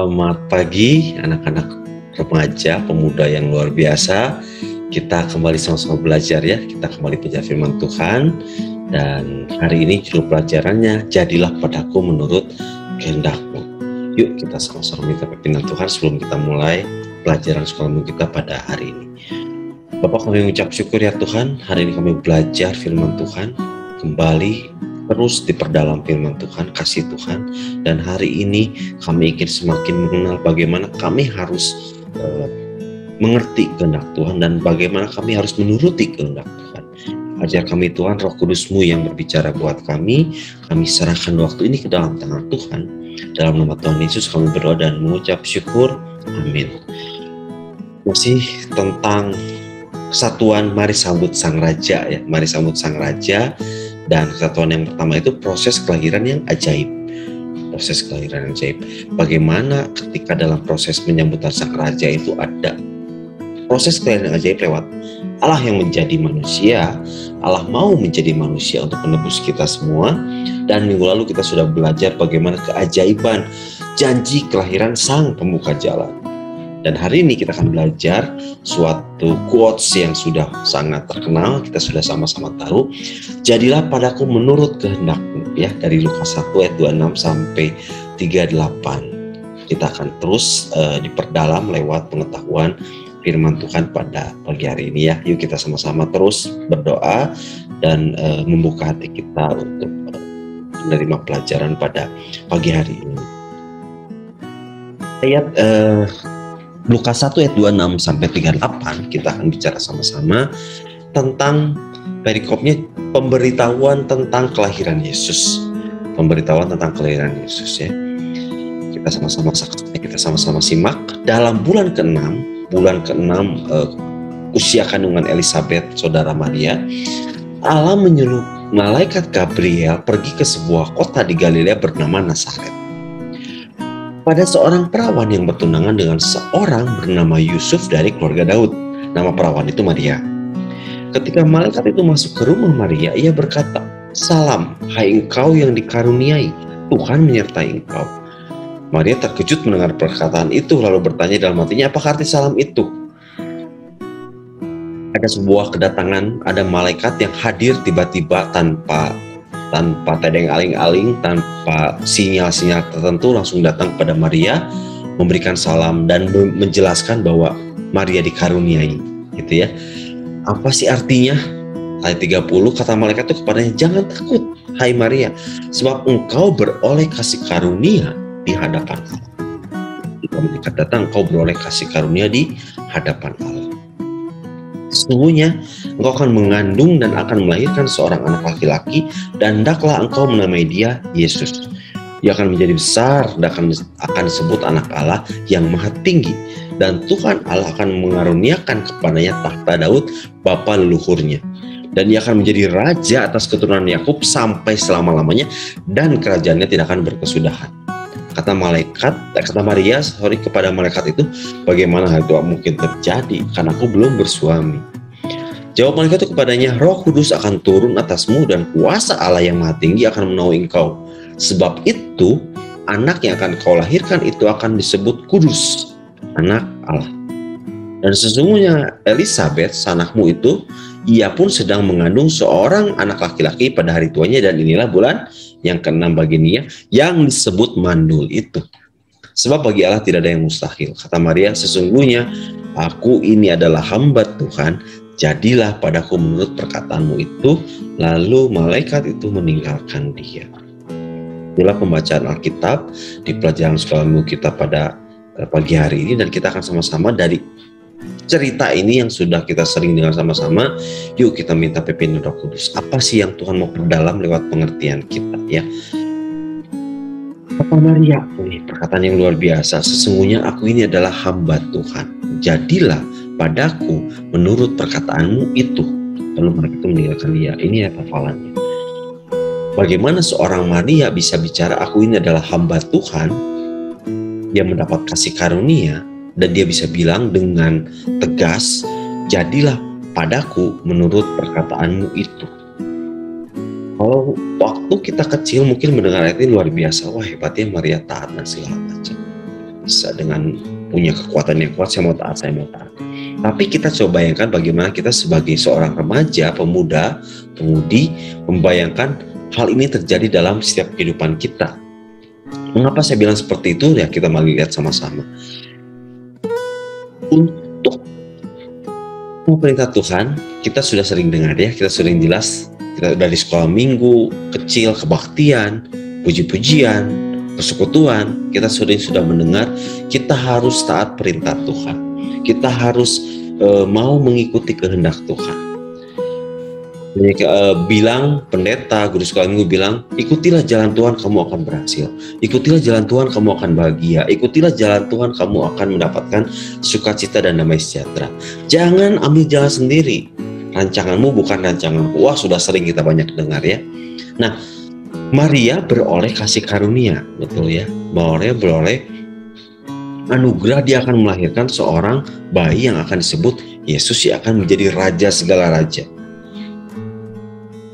Selamat pagi anak-anak remaja, pemuda yang luar biasa. Kita kembali sama-sama belajar ya. Kita kembali belajar firman Tuhan. Dan hari ini judul pelajarannya, jadilah padaku menurut kehendak-Mu. Yuk kita sama-sama minta pimpinan Tuhan sebelum kita mulai pelajaran sekolah minggu kita pada hari ini. Bapak, kami mengucap syukur ya Tuhan, hari ini kami belajar firman Tuhan, kembali terus diperdalam firman Tuhan, kasih Tuhan. Dan hari ini kami ingin semakin mengenal bagaimana kami harus mengerti kehendak Tuhan dan bagaimana kami harus menuruti kehendak Tuhan. Ajar kami Tuhan, Roh Kudus-Mu yang berbicara buat kami serahkan waktu ini ke dalam tangan Tuhan. Dalam nama Tuhan Yesus kami berdoa dan mengucap syukur, amin. Masih tentang kesatuan, mari sambut Sang Raja ya, mari sambut Sang Raja. Dan kesatuan yang pertama itu proses kelahiran yang ajaib. Proses kelahiran yang ajaib. Bagaimana ketika dalam proses penyambutan Sang Raja itu ada proses kelahiran yang ajaib lewat Allah yang menjadi manusia. Allah mau menjadi manusia untuk menebus kita semua. Dan minggu lalu kita sudah belajar bagaimana keajaiban janji kelahiran Sang Pembuka Jalan. Dan hari ini kita akan belajar suatu quotes yang sudah sangat terkenal, kita sudah sama-sama tahu. Jadilah padaku menurut kehendak-Mu ya, dari Lukas 1 ayat 26 sampai 38. Kita akan terus diperdalam lewat pengetahuan firman Tuhan pada pagi hari ini ya. Yuk kita sama-sama terus berdoa dan membuka hati kita untuk menerima pelajaran pada pagi hari ini. Ayat Lukas 1 ayat 26 sampai 38 kita akan bicara sama-sama tentang perikopnya, pemberitahuan tentang kelahiran Yesus. Pemberitahuan tentang kelahiran Yesus ya. Kita sama-sama saksikan, kita sama-sama simak. Dalam bulan ke-6 usia kandungan Elizabeth, saudara Maria, Allah menyuruh malaikat Gabriel pergi ke sebuah kota di Galilea bernama Nazaret. Pada seorang perawan yang bertunangan dengan seorang bernama Yusuf dari keluarga Daud. Nama perawan itu Maria. Ketika malaikat itu masuk ke rumah Maria, ia berkata, "Salam, hai engkau yang dikaruniai, Tuhan menyertai engkau." Maria terkejut mendengar perkataan itu, lalu bertanya dalam hatinya, "Apa arti salam itu?" Ada sebuah kedatangan, ada malaikat yang hadir tiba-tiba tanpa tedeng aling-aling, tanpa sinyal-sinyal tertentu, langsung datang kepada Maria, memberikan salam dan menjelaskan bahwa Maria dikaruniai, gitu ya. Apa sih artinya? Ayat 30 kata malaikat itu kepadanya, "Jangan takut, hai Maria, sebab engkau beroleh kasih karunia di hadapan Allah." Jika malaikat datang, engkau beroleh kasih karunia di hadapan Allah. Sesungguhnya engkau akan mengandung dan akan melahirkan seorang anak laki-laki, dan hendaklah engkau menamai dia Yesus. Ia akan menjadi besar dan akan disebut anak Allah yang maha tinggi, dan Tuhan Allah akan mengaruniakan kepadanya tahta Daud bapa leluhurnya, dan ia akan menjadi raja atas keturunan Yakub sampai selama-lamanya, dan kerajaannya tidak akan berkesudahan. Kata Maria kepada malaikat itu, "Bagaimana hal itu mungkin terjadi, karena aku belum bersuami?" Jawab malaikat itu kepadanya, "Roh Kudus akan turun atasmu dan kuasa Allah yang Maha Tinggi akan menaungi engkau. Sebab itu, anak yang akan kau lahirkan itu akan disebut kudus, anak Allah. Dan sesungguhnya Elizabeth, sanakmu itu, ia pun sedang mengandung seorang anak laki-laki pada hari tuanya, dan inilah bulan yang ke-6 bagi dia, yang disebut mandul itu. Sebab bagi Allah tidak ada yang mustahil." Kata Maria, "Sesungguhnya aku ini adalah hamba Tuhan, jadilah padaku menurut perkataanmu itu." Lalu malaikat itu meninggalkan dia. Inilah pembacaan Alkitab di pelajaran sekolah minggu kita pada pagi hari ini, dan kita akan sama-sama dari cerita ini yang sudah kita sering dengar sama-sama. Yuk kita minta pimpinan Roh Kudus. Apa sih yang Tuhan mau perdalam lewat pengertian kita ya? Kata Maria, ini perkataan yang luar biasa. "Sesungguhnya aku ini adalah hamba Tuhan. Jadilah padaku menurut perkataanmu itu." Lalu mereka itu meninggalkan dia. Ini hafalannya. Bagaimana seorang Maria bisa bicara, "Aku ini adalah hamba Tuhan," dia mendapat kasih karunia, dan dia bisa bilang dengan tegas, "Jadilah padaku menurut perkataanmu itu." Kalau waktu kita kecil mungkin mendengar ayat ini luar biasa, wah hebatnya Maria taat dan segala macam. bisa dengan punya kekuatan yang kuat, saya mau taat, saya mau taat. Tapi kita coba bayangkan bagaimana kita sebagai seorang remaja, pemuda, pemudi, membayangkan hal ini terjadi dalam setiap kehidupan kita. Mengapa saya bilang seperti itu? Ya kita mari lihat sama-sama. Untuk perintah Tuhan, kita sudah sering dengar ya, kita sering jelas, kita dari sekolah minggu, kecil, kebaktian, puji-pujian, persekutuan, kita sudah mendengar, kita harus taat perintah Tuhan. Kita harus mau mengikuti kehendak Tuhan. Bilang pendeta, guru sekolah minggu bilang, ikutilah jalan Tuhan, kamu akan berhasil. Ikutilah jalan Tuhan, kamu akan bahagia. Ikutilah jalan Tuhan, kamu akan mendapatkan sukacita dan damai sejahtera. Jangan ambil jalan sendiri. Rancanganmu bukan rancanganku. Wah, sudah sering kita banyak dengar ya. Nah, Maria beroleh kasih karunia, betul ya. Maria beroleh anugerah, dia akan melahirkan seorang bayi yang akan disebut Yesus, yang akan menjadi raja segala raja.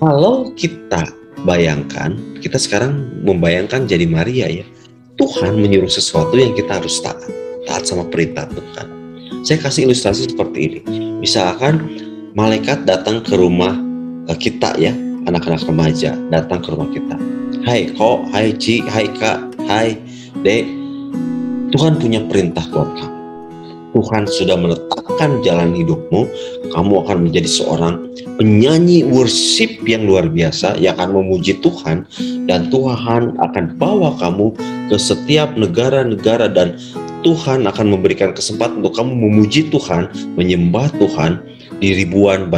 Kalau kita bayangkan, kita sekarang membayangkan jadi Maria ya, Tuhan menyuruh sesuatu yang kita harus taat sama perintah Tuhan. Saya kasih ilustrasi seperti ini. Misalkan malaikat datang ke rumah kita ya, anak-anak remaja datang ke rumah kita. Hai Ko, hai Ci, hai Kak, hai Dek, Tuhan punya perintah buat kamu. Tuhan sudah menetapkan jalan hidupmu. Kamu akan menjadi seorang penyanyi worship yang luar biasa, yang akan memuji Tuhan. Dan Tuhan akan bawa kamu ke setiap negara-negara, dan Tuhan akan memberikan kesempatan untuk kamu memuji Tuhan, menyembah Tuhan di ribuan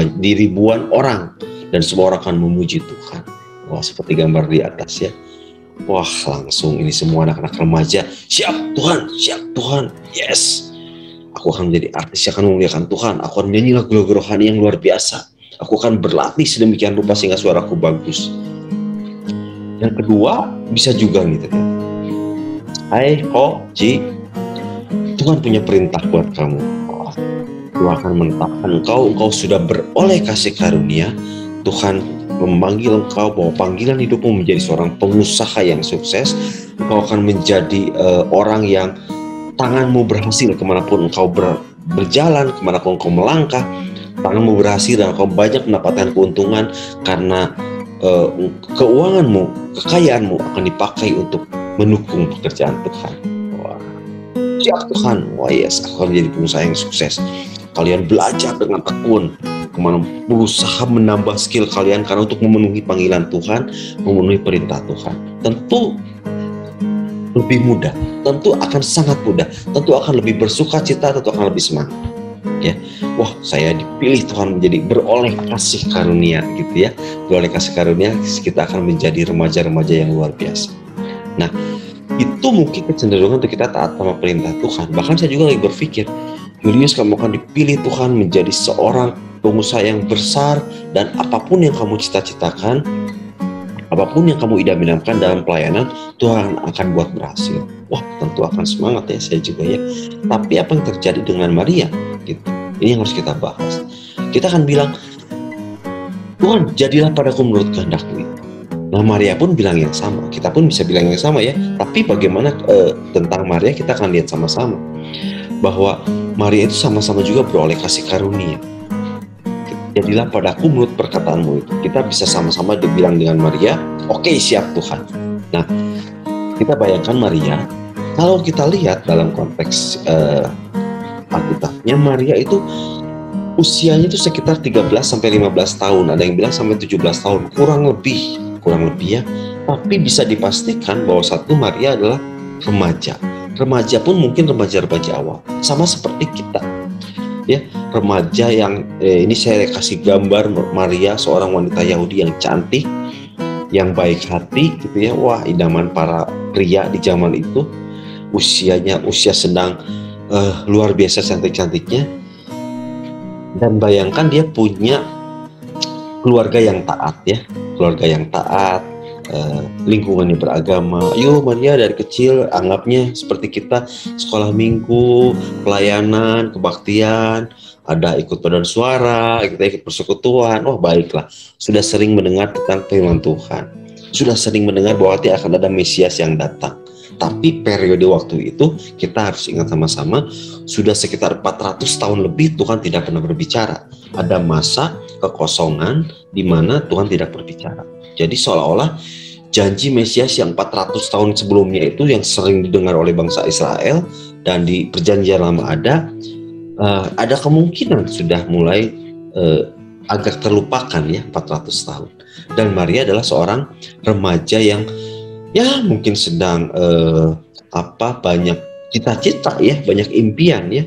orang. Dan semua orang akan memuji Tuhan. Wah, seperti gambar di atas ya. Wah, langsung ini semua anak-anak remaja, siap Tuhan, yes. Aku akan menjadi artis yang akan memuliakan Tuhan. Aku akan menyanyi lagu-lagu rohani yang luar biasa. Aku akan berlatih sedemikian rupa sehingga suaraku bagus. Yang kedua, bisa juga gitu ya. Hai Ko, Ji, Tuhan punya perintah buat kamu. Tuhan akan menetapkan engkau sudah beroleh kasih karunia. Tuhan memanggil engkau bahwa panggilan hidupmu menjadi seorang pengusaha yang sukses. Engkau akan menjadi orang yang tanganmu berhasil kemanapun engkau berjalan, kemanapun engkau melangkah, tanganmu berhasil dan engkau banyak mendapatkan keuntungan karena keuanganmu, kekayaanmu akan dipakai untuk mendukung pekerjaan Tuhan. Wah, siap Tuhan, wah yes, aku akan menjadi pengusaha yang sukses. Kalian belajar dengan tekun, berusaha menambah skill kalian karena untuk memenuhi panggilan Tuhan, memenuhi perintah Tuhan. Tentu lebih mudah, tentu akan sangat mudah, tentu akan lebih bersuka cita, tentu akan lebih semangat. Ya, wah saya dipilih Tuhan menjadi beroleh kasih karunia gitu ya, beroleh kasih karunia, kita akan menjadi remaja-remaja yang luar biasa. Nah, itu mungkin kecenderungan untuk kita taat sama perintah Tuhan. Bahkan saya juga lagi berpikir, Julius, kamu akan dipilih Tuhan menjadi seorang pengusaha yang besar, dan apapun yang kamu cita-citakan, apapun yang kamu idam-idamkan dalam pelayanan, Tuhan akan buat berhasil. Wah, tentu akan semangat ya, saya juga ya. Tapi apa yang terjadi dengan Maria? Gitu. Ini yang harus kita bahas. Kita akan bilang, Tuhan, jadilah padaku menurut kehendak-Mu. Nah, Maria pun bilang yang sama. Kita pun bisa bilang yang sama ya. Tapi bagaimana tentang Maria, kita akan lihat sama-sama. Bahwa Maria itu sama-sama juga beroleh kasih karunia. Jadilah padaku menurut perkataanmu itu. Kita bisa sama-sama dibilang dengan Maria, oke, siap Tuhan. Nah, kita bayangkan Maria, kalau kita lihat dalam konteks Alkitabnya, Maria itu usianya itu sekitar 13-15 tahun. Ada yang bilang sampai 17 tahun, kurang lebih ya. Tapi bisa dipastikan bahwa satu, Maria adalah remaja. Remaja pun mungkin remaja-remaja awal, sama seperti kita. Ya, remaja yang ini saya kasih gambar Maria, seorang wanita Yahudi yang cantik, yang baik hati gitu ya. Wah, idaman para pria di zaman itu. Usia sedang luar biasa cantik-cantiknya. Dan bayangkan dia punya keluarga yang taat ya, keluarga yang taat, lingkungannya beragama. Yo, Maria dari kecil anggapnya seperti kita, sekolah minggu, pelayanan, kebaktian, ada ikut paduan suara, kita ikut persekutuan. Wah, baiklah, sudah sering mendengar tentang firman Tuhan, sudah sering mendengar bahwa nanti akan ada Mesias yang datang. Tapi periode waktu itu kita harus ingat sama-sama, sudah sekitar 400 tahun lebih Tuhan tidak pernah berbicara. Ada masa kekosongan di mana Tuhan tidak berbicara. Jadi seolah-olah janji Mesias yang 400 tahun sebelumnya itu yang sering didengar oleh bangsa Israel dan di perjanjian lama ada kemungkinan sudah mulai agak terlupakan ya 400 tahun. Dan Maria adalah seorang remaja yang ya mungkin sedang banyak cita-cita ya, banyak impian ya,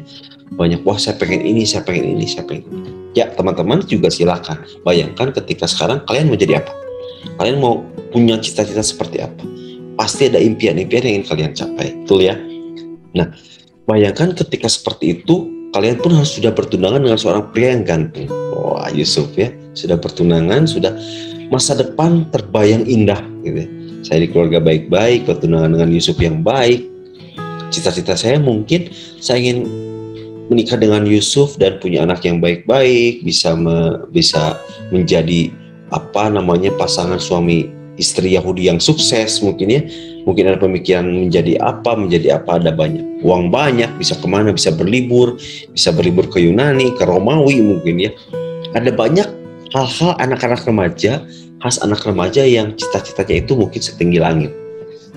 banyak wah saya pengen ini, saya pengen ini, saya pengen ini. Ya teman-teman juga silakan bayangkan ketika sekarang kalian mau jadi apa, kalian mau punya cita-cita seperti apa, pasti ada impian-impian yang ingin kalian capai, betul ya. Nah bayangkan ketika seperti itu kalian pun harus sudah bertunangan dengan seorang pria yang ganteng. Wah Yusuf ya, sudah bertunangan, sudah masa depan terbayang indah gitu ya. Saya di keluarga baik-baik, bertunangan dengan Yusuf yang baik. Cita-cita saya mungkin saya ingin menikah dengan Yusuf dan punya anak yang baik-baik, bisa menjadi pasangan suami istri Yahudi yang sukses mungkin ya. Mungkin ada pemikiran menjadi apa, ada banyak uang banyak, bisa kemana, bisa berlibur ke Yunani, ke Romawi mungkin ya. Ada banyak hal-hal anak-anak remaja, khas anak remaja yang cita-citanya itu mungkin setinggi langit.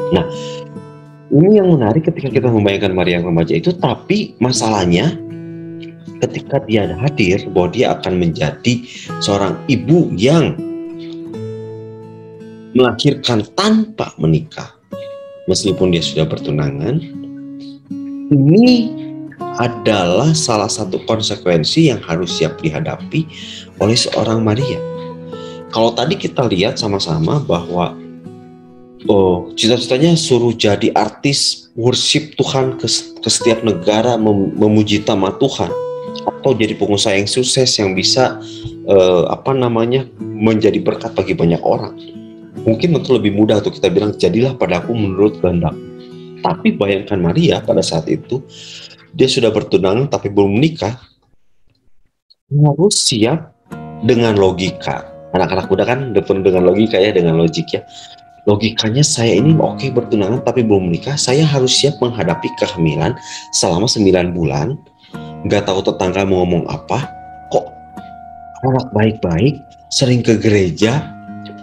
Nah, ini yang menarik ketika kita membayangkan Maria yang remaja itu, tapi masalahnya ketika dia hadir bahwa dia akan menjadi seorang ibu yang melahirkan tanpa menikah. Meskipun dia sudah bertunangan, ini adalah salah satu konsekuensi yang harus siap dihadapi oleh seorang Maria. Kalau tadi kita lihat sama-sama bahwa cita-citanya suruh jadi artis worship Tuhan ke setiap negara, memuji nama Tuhan, atau jadi pengusaha yang sukses yang bisa menjadi berkat bagi banyak orang. Mungkin untuk lebih mudah untuk kita bilang jadilah padaku menurut kehendak. Tapi bayangkan Maria pada saat itu dia sudah bertunangan tapi belum menikah, harus siap dengan logika. Anak-anak muda kan penuh dengan logika ya, dengan logik ya. Logikanya saya ini oke bertunangan tapi belum menikah, saya harus siap menghadapi kehamilan selama 9 bulan. Gak tahu tetangga mau ngomong apa, kok anak baik-baik, sering ke gereja,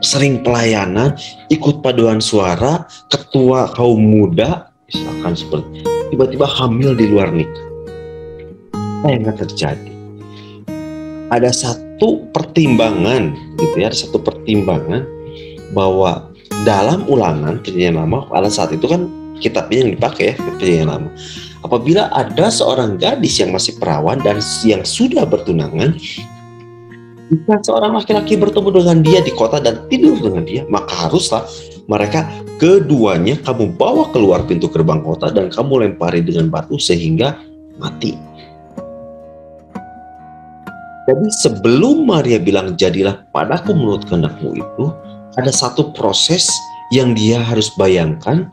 sering pelayanan, ikut paduan suara, ketua kaum muda, misalkan seperti tiba-tiba hamil di luar nikah. Apa yang akan terjadi? Ada satu pertimbangan gitu ya, ada satu pertimbangan bahwa dalam Ulangan Perjanjian Lama pada saat itu kan kitabnya yang dipakai ya, Perjanjian Lama. Apabila ada seorang gadis yang masih perawan dan yang sudah bertunangan, jika seorang laki-laki bertemu dengan dia di kota dan tidur dengan dia, maka haruslah mereka keduanya kamu bawa keluar pintu gerbang kota dan kamu lempari dengan batu sehingga mati. Jadi sebelum Maria bilang jadilah padaku menurut kehendakmu itu, ada satu proses yang dia harus bayangkan.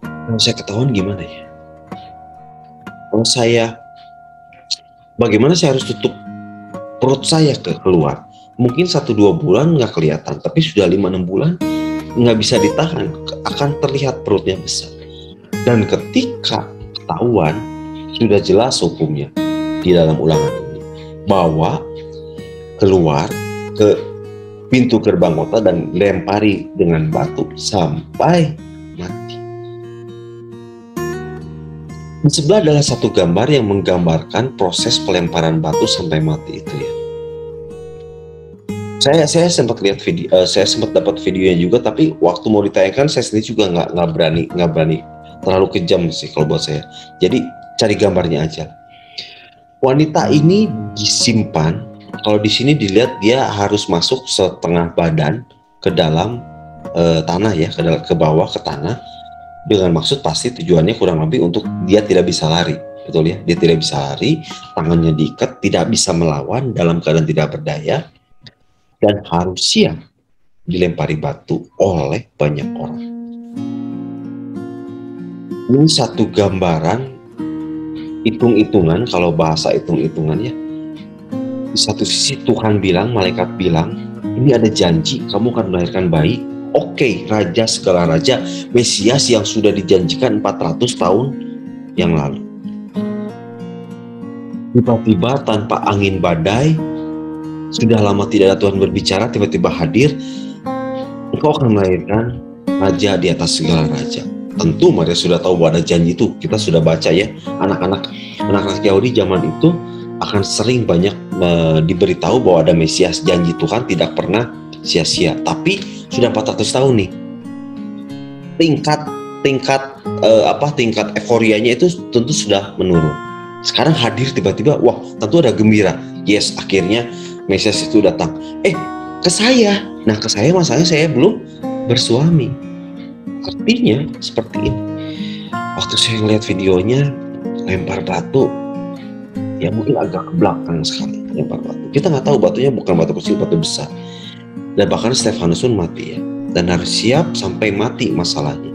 Kalau saya ketahuan gimana ya? Kalau bagaimana saya harus tutup perut saya keluar? Mungkin 1-2 bulan nggak kelihatan, tapi sudah 5-6 bulan nggak bisa ditahan, akan terlihat perutnya besar. Dan ketika ketahuan, sudah jelas hukumnya di dalam Ulangan ini, bahwa keluar ke pintu gerbang kota dan lempari dengan batu sampai mati. Di sebelah adalah satu gambar yang menggambarkan proses pelemparan batu sampai mati itu ya. Saya sempat lihat video, saya sempat dapat videonya juga, tapi waktu mau ditayangkan saya sendiri juga nggak berani, terlalu kejam sih kalau buat saya. Jadi cari gambarnya aja. Wanita ini disimpan, kalau di sini dilihat dia harus masuk setengah badan ke dalam tanah ya, ke bawah ke tanah, dengan maksud pasti tujuannya kurang lebih untuk dia tidak bisa lari, betul ya, dia tidak bisa lari, tangannya diikat, tidak bisa melawan dalam keadaan tidak berdaya, dan harus siap dilempari batu oleh banyak orang. Ini satu gambaran hitung-hitungan, kalau bahasa hitung-hitungan ya. Di satu sisi Tuhan bilang, malaikat bilang, ini ada janji kamu akan melahirkan bayi, Oke, raja segala raja, Mesias yang sudah dijanjikan 400 tahun yang lalu. Tiba-tiba tanpa angin badai, sudah lama tidak ada Tuhan berbicara, tiba-tiba hadir, engkau akan melahirkan raja di atas segala raja. Tentu Maria sudah tahu bahwa ada janji itu. Kita sudah baca ya, anak-anak Yahudi zaman itu akan sering banyak diberitahu bahwa ada Mesias. Janji Tuhan tidak pernah sia-sia. Tapi sudah 400 tahun nih. Tingkat euforianya itu tentu sudah menurun. Sekarang hadir tiba-tiba, wah, tentu ada gembira. Yes, akhirnya Mesias itu datang. Ke saya. Nah, ke saya masalahnya saya belum bersuami. Artinya seperti ini. Waktu saya ngeliat videonya lempar batu, ya mungkin agak ke belakang sekali lempar batu. Kita nggak tahu batunya bukan batu kecil, batu besar. Dan bahkan Stefanus pun mati ya. Dan harus siap sampai mati masalahnya.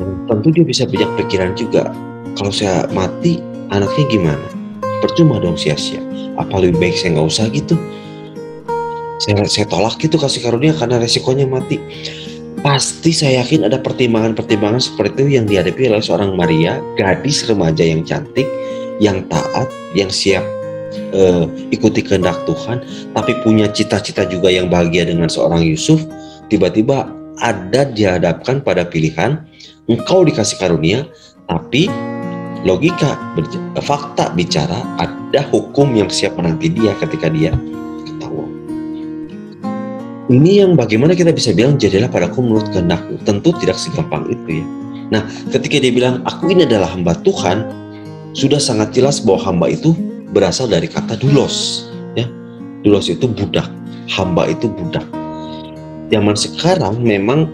Dan tentu dia bisa banyak pikiran juga. Kalau saya mati, anaknya gimana? Percuma dong sia-sia. Apa lebih baik saya nggak usah gitu? Saya tolak gitu kasih karunia karena resikonya mati. Pasti saya yakin ada pertimbangan-pertimbangan seperti itu yang dihadapi oleh seorang Maria, gadis remaja yang cantik, yang taat, yang siap ikuti kehendak Tuhan, tapi punya cita-cita juga yang bahagia dengan seorang Yusuf. Tiba-tiba ada dihadapkan pada pilihan, engkau dikasih karunia, tapi logika, fakta bicara, ada hukum yang siap menanti dia ketika dia ketahuan. Ini yang bagaimana kita bisa bilang jadilah padaku menurut kehendakmu. Tentu tidak segampang itu ya. Nah, ketika dia bilang aku ini adalah hamba Tuhan, sudah sangat jelas bahwa hamba itu berasal dari kata doulos ya. Doulos itu budak, hamba itu budak. Zaman sekarang memang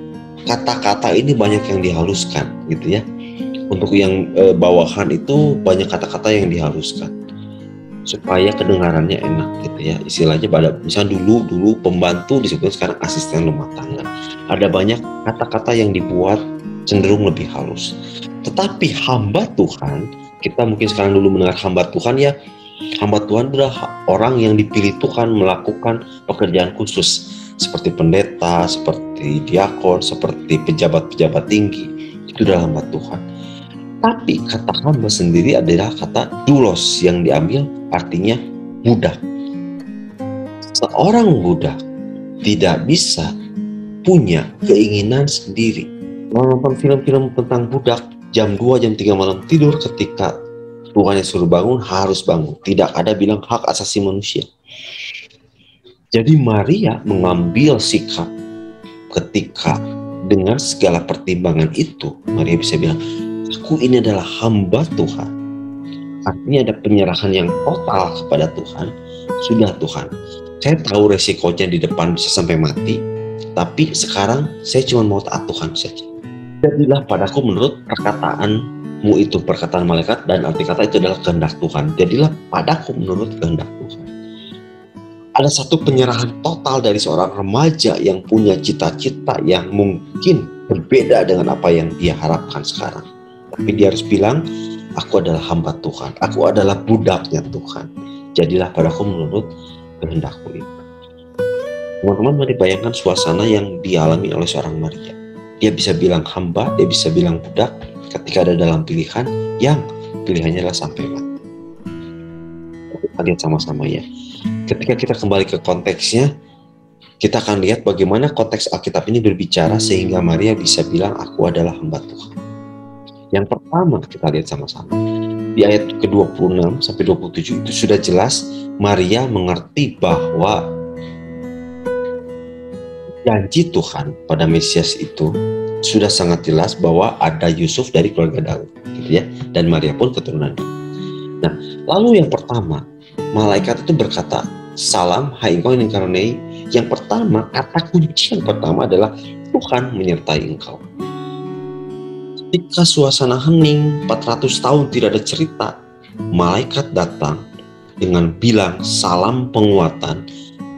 kata-kata ini banyak yang dihaluskan gitu ya. Untuk yang bawahan itu banyak kata-kata yang dihaluskan supaya kedengarannya enak gitu ya. Istilahnya pada misalnya dulu pembantu disebut sekarang asisten rumah tangga. Ada banyak kata-kata yang dibuat cenderung lebih halus. Tetapi hamba Tuhan, kita mungkin sekarang dulu mendengar hamba Tuhan ya, hamba Tuhan adalah orang yang dipilih Tuhan melakukan pekerjaan khusus seperti pendeta, seperti diakon, seperti pejabat-pejabat tinggi. Itu adalah hamba Tuhan. Tapi kata hamba sendiri adalah kata doulos yang diambil artinya budak. Seorang budak tidak bisa punya keinginan sendiri. Kalau nonton film-film tentang budak, jam 2, jam 3 malam tidur ketika Tuhan yang suruh bangun, harus bangun. Tidak ada bilang hak asasi manusia. Jadi Maria mengambil sikap ketika dengan segala pertimbangan itu, Maria bisa bilang, aku ini adalah hamba Tuhan. Artinya ada penyerahan yang total kepada Tuhan. Sudah Tuhan, saya tahu resikonya di depan bisa sampai mati, tapi sekarang saya cuma mau taat Tuhan saja. Jadilah padaku menurut perkataanmu itu, perkataan malaikat, dan arti kata itu adalah kehendak Tuhan. Jadilah padaku menurut kehendak Tuhan. Ada satu penyerahan total dari seorang remaja yang punya cita-cita yang mungkin berbeda dengan apa yang dia harapkan sekarang. Tapi dia harus bilang, aku adalah hamba Tuhan, aku adalah budaknya Tuhan. Jadilah padaku menurut kehendakmu itu. Teman-teman, mari bayangkan suasana yang dialami oleh seorang Maria. Dia bisa bilang hamba, dia bisa bilang budak ketika ada dalam pilihan yang pilihannya adalah sampai mati. Kita lihat sama-sama ya. Ketika kita kembali ke konteksnya, kita akan lihat bagaimana konteks Alkitab ini berbicara sehingga Maria bisa bilang aku adalah hamba Tuhan. Yang pertama kita lihat sama-sama. Di ayat ke-26 sampai 27 itu sudah jelas Maria mengerti bahwa janji Tuhan pada Mesias itu sudah sangat jelas bahwa ada Yusuf dari keluarga Daud gitu ya, dan Maria pun keturunan Daud. Nah, lalu yang pertama, malaikat itu berkata, "Salam, hai engkau yang dikaruniai." Yang pertama, kata kunci yang pertama adalah Tuhan menyertai engkau. Ketika suasana hening, 400 tahun tidak ada cerita, malaikat datang dengan bilang salam penguatan,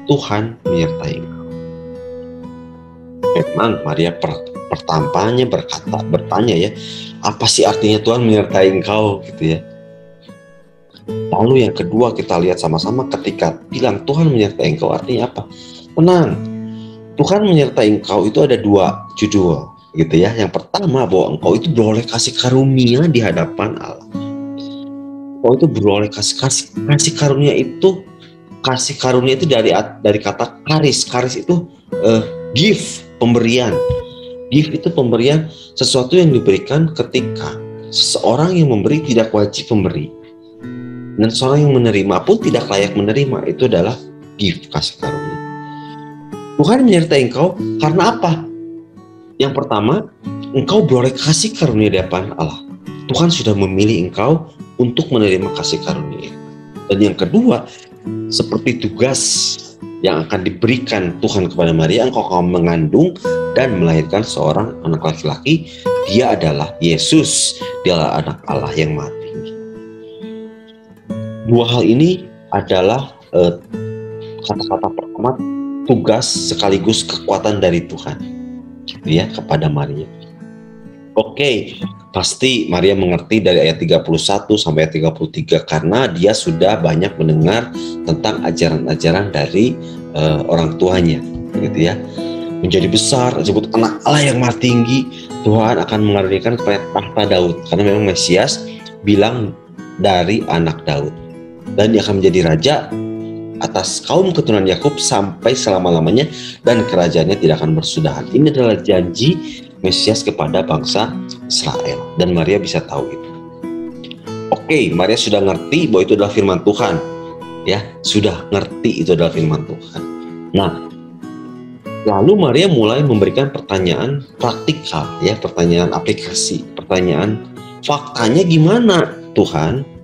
Tuhan menyertai engkau. Memang Maria pertamanya bertanya ya, apa sih artinya Tuhan menyertai engkau gitu ya. Lalu yang kedua kita lihat sama-sama ketika bilang Tuhan menyertai engkau artinya apa? Tenang, Tuhan menyertai engkau itu ada dua judul gitu ya. Yang pertama bahwa engkau itu beroleh kasih karunia di hadapan Allah. Engkau itu beroleh kasih karunia itu. Kasih karunia itu dari kata karis. Karis itu gift, pemberian. Gift itu pemberian, sesuatu yang diberikan ketika seseorang yang memberi tidak wajib memberi. Dan seorang yang menerima pun tidak layak menerima. Itu adalah gift, kasih karunia. Tuhan menyertai engkau karena apa? Yang pertama, engkau beroleh kasih karunia di hadapan Allah. Tuhan sudah memilih engkau untuk menerima kasih karunia. Dan yang kedua, seperti tugas yang akan diberikan Tuhan kepada Maria, engkau akan mengandung dan melahirkan seorang anak laki-laki. Dia adalah Yesus. Dia adalah anak Allah yang Maha Tinggi. Dua hal ini adalah kata-kata pertama, tugas sekaligus kekuatan dari Tuhan ya kepada Maria. Oke, pasti Maria mengerti dari ayat 31 sampai ayat 33 karena dia sudah banyak mendengar tentang ajaran-ajaran dari orang tuanya gitu ya. Menjadi besar, disebut anak Allah yang Maha Tinggi, Tuhan akan mengaruniakan kepada tahta Daud karena memang Mesias bilang dari anak Daud, dan dia akan menjadi raja atas kaum keturunan Yakub sampai selama-lamanya, dan kerajaannya tidak akan bersudahan. Ini adalah janji Mesias kepada bangsa Israel, dan Maria bisa tahu itu. Oke, Maria sudah ngerti bahwa itu adalah firman Tuhan, ya, sudah ngerti itu adalah firman Tuhan. Nah, lalu Maria mulai memberikan pertanyaan praktikal, ya, pertanyaan aplikasi, pertanyaan faktanya gimana Tuhan?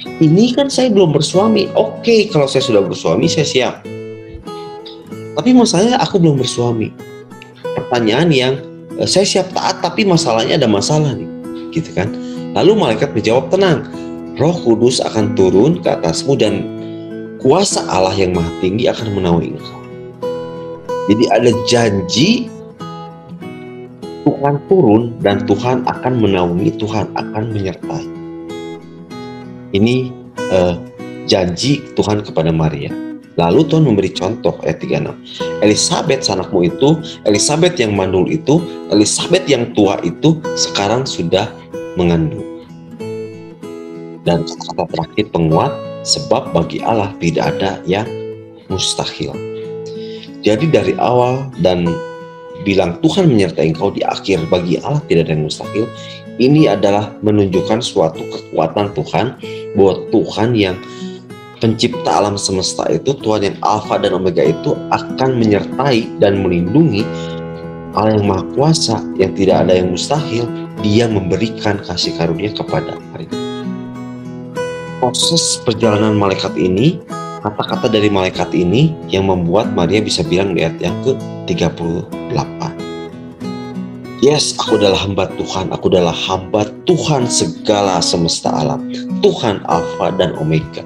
Ini kan saya belum bersuami. Oke, kalau saya sudah bersuami, saya siap. Tapi masalahnya aku belum bersuami. Pertanyaan yang saya siap taat, tapi masalahnya ada masalah nih, gitu kan? Lalu malaikat menjawab, tenang, Roh Kudus akan turun ke atasmu dan kuasa Allah yang Maha Tinggi akan menaungi engkau. Jadi ada janji Tuhan turun dan Tuhan akan menaungi, Tuhan akan menyertai. Ini janji Tuhan kepada Maria. Lalu Tuhan memberi contoh ayat 36. Elisabet anakmu itu, Elisabet yang mandul itu, Elisabet yang tua itu sekarang sudah mengandung. Dan kata terakhir penguat, sebab bagi Allah tidak ada yang mustahil. Jadi dari awal dan bilang Tuhan menyertai engkau, di akhir bagi Allah tidak ada yang mustahil. Ini adalah menunjukkan suatu kekuatan Tuhan, bahwa Tuhan yang pencipta alam semesta itu, Tuhan yang Alfa dan Omega itu akan menyertai dan melindungi. Allah yang Maha Kuasa, yang tidak ada yang mustahil, Dia memberikan kasih karunia kepada Maria. Proses perjalanan malaikat ini, kata-kata dari malaikat ini yang membuat Maria bisa bilang di ayat yang ke-38. Yes, aku adalah hamba Tuhan, aku adalah hamba Tuhan segala semesta alam, Tuhan Alfa dan Omega.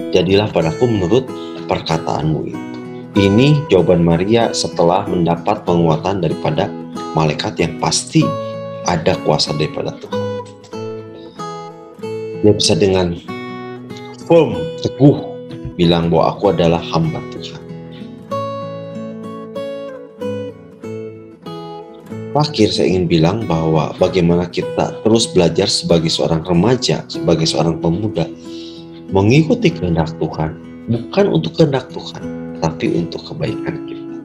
Jadilah padaku menurut perkataanmu itu. Ini jawaban Maria setelah mendapat penguatan daripada malaikat yang pasti ada kuasa daripada Tuhan. Dia bisa dengan firm, teguh, bilang bahwa aku adalah hamba Tuhan. Terakhir saya ingin bilang bahwa bagaimana kita terus belajar sebagai seorang remaja, sebagai seorang pemuda, mengikuti kehendak Tuhan, bukan untuk kehendak Tuhan, tapi untuk kebaikan kita.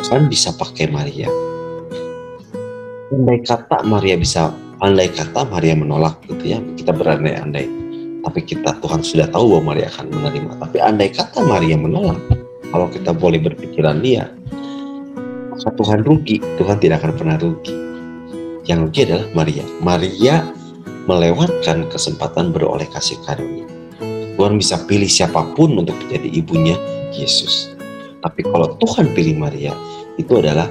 Tuhan bisa pakai Maria. Andai kata Maria menolak gitu ya, kita berandai-andai. Tapi Tuhan sudah tahu bahwa Maria akan menerima. Tapi andai kata Maria menolak, kalau kita boleh berpikiran dia, maka Tuhan rugi. Tuhan tidak akan pernah rugi. Yang rugi adalah Maria. Maria melewatkan kesempatan beroleh kasih karunia. Tuhan bisa pilih siapapun untuk menjadi ibunya Yesus. Tapi kalau Tuhan pilih Maria, itu adalah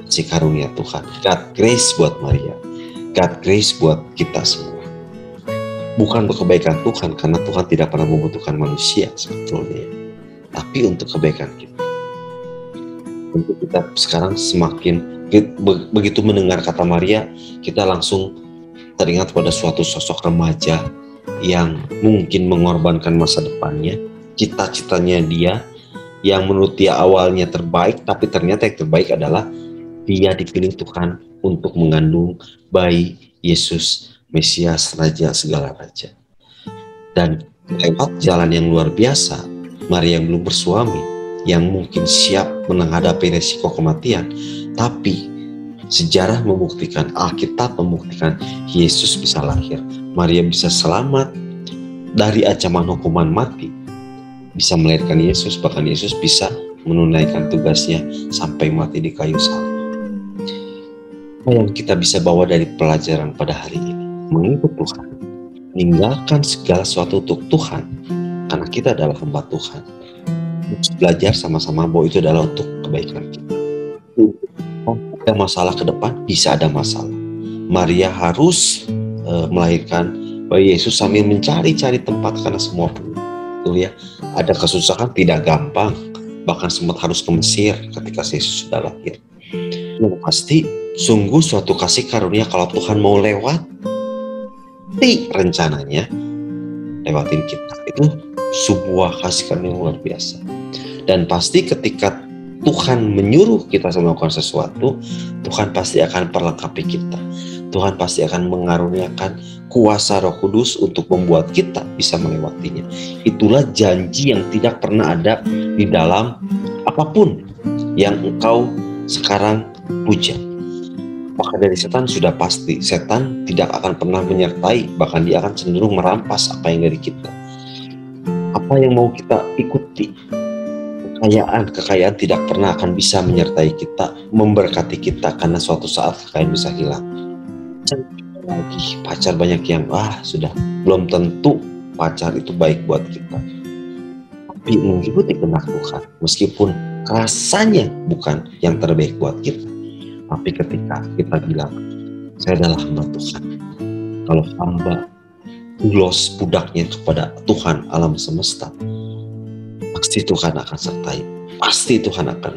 kasih karunia Tuhan. God grace buat Maria. God grace buat kita semua. Bukan untuk kebaikan Tuhan, karena Tuhan tidak pernah membutuhkan manusia sebetulnya. Tapi untuk kebaikan kita. Untuk kita sekarang semakin begitu mendengar kata Maria, kita langsung teringat pada suatu sosok remaja yang mungkin mengorbankan masa depannya, cita-citanya dia, yang menurut dia awalnya terbaik, tapi ternyata yang terbaik adalah dia dipilih Tuhan untuk mengandung bayi Yesus, Mesias, Raja segala raja. Dan lewat jalan yang luar biasa, Maria yang belum bersuami, yang mungkin siap menghadapi resiko kematian, tapi sejarah membuktikan, Alkitab membuktikan Yesus bisa lahir. Maria bisa selamat dari ancaman hukuman mati, bisa melahirkan Yesus, bahkan Yesus bisa menunaikan tugasnya sampai mati di kayu salib. Apa yang kita bisa bawa dari pelajaran pada hari ini? Mengikut Tuhan, meninggalkan segala sesuatu untuk Tuhan, karena kita adalah hamba Tuhan. Belajar sama-sama bahwa itu adalah untuk kebaikan kita. Ada masalah ke depan, bisa ada masalah. Maria harus melahirkan bayi Yesus sambil mencari-cari tempat karena semua penuh. Betul ya, ada kesusahan, tidak gampang, bahkan sempat harus ke Mesir ketika Yesus sudah lahir. Yang pasti sungguh suatu kasih karunia kalau Tuhan mau lewat rencananya lewatin kita, itu sebuah kasih karunia luar biasa. Dan pasti ketika Tuhan menyuruh kita melakukan sesuatu, Tuhan pasti akan perlengkapi kita. Tuhan pasti akan mengaruniakan kuasa Roh Kudus untuk membuat kita bisa melewatinya. Itulah janji yang tidak pernah ada di dalam apapun yang engkau sekarang puja. Maka dari setan sudah pasti, setan tidak akan pernah menyertai, bahkan dia akan cenderung merampas apa yang dari kita. Apa yang mau kita ikuti? Kekayaan tidak pernah akan bisa menyertai kita, memberkati kita, karena suatu saat kekayaan bisa hilang. Lagi pacar banyak yang sudah belum tentu pacar itu baik buat kita. Tapi mengikuti kehendak Tuhan, meskipun rasanya bukan yang terbaik buat kita, tapi ketika kita bilang saya adalah hamba Tuhan, kalau hamba ulos budaknya kepada Tuhan alam semesta, pasti Tuhan akan sertai, pasti Tuhan akan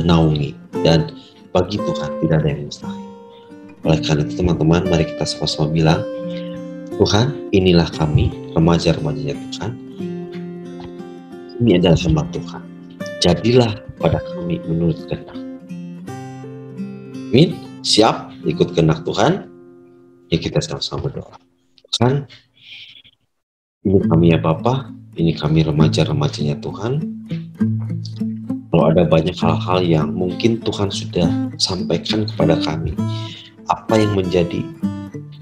naungi, dan bagi Tuhan tidak ada yang mustahil. Oleh karena itu teman-teman, mari kita sama-sama bilang, Tuhan, inilah kami, remaja-remajanya Tuhan. Ini adalah hamba Tuhan. Jadilah pada kami menurut kehendak. Amin. Siap ikut kehendak Tuhan? Ya kita sama-sama berdoa. Tuhan, ini kami ya Bapa, ini kami remaja-remajanya Tuhan. Kalau ada banyak hal-hal yang mungkin Tuhan sudah sampaikan kepada kami, apa yang menjadi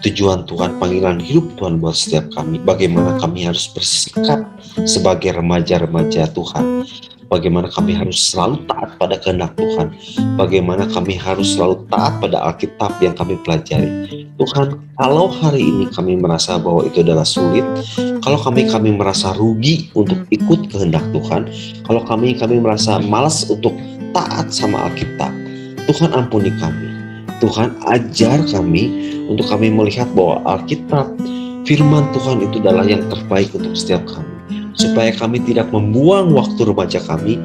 tujuan Tuhan, panggilan hidup Tuhan buat setiap kami, bagaimana kami harus bersikap sebagai remaja-remaja Tuhan, bagaimana kami harus selalu taat pada kehendak Tuhan, bagaimana kami harus selalu taat pada Alkitab yang kami pelajari. Tuhan, kalau hari ini kami merasa bahwa itu adalah sulit, kalau kami merasa rugi untuk ikut kehendak Tuhan, kalau kami merasa malas untuk taat sama Alkitab, Tuhan ampuni kami. Tuhan ajar kami untuk kami melihat bahwa Alkitab, firman Tuhan itu adalah yang terbaik untuk setiap kami. Supaya kami tidak membuang waktu remaja kami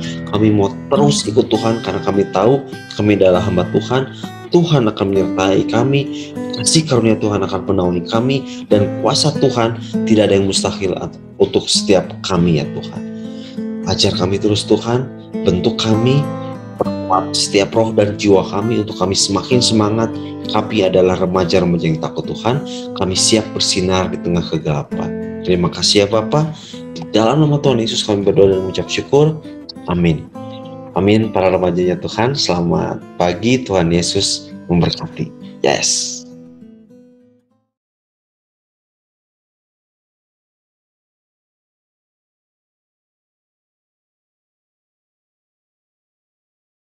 mau terus ikut Tuhan karena kami tahu kami adalah hamba Tuhan. Tuhan akan menyertai kami, kasih karunia Tuhan akan menaungi kami, dan kuasa Tuhan tidak ada yang mustahil untuk setiap kami ya Tuhan. Ajar kami terus Tuhan, bentuk kami, perkuat setiap roh dan jiwa kami untuk kami semakin semangat. Kami adalah remaja-remaja yang takut Tuhan. Kami siap bersinar di tengah kegelapan. Terima kasih ya Bapa. Di dalam nama Tuhan Yesus kami berdoa dan mengucap syukur. Amin. Amin. Para remajanya Tuhan, selamat pagi. Tuhan Yesus memberkati. Yes.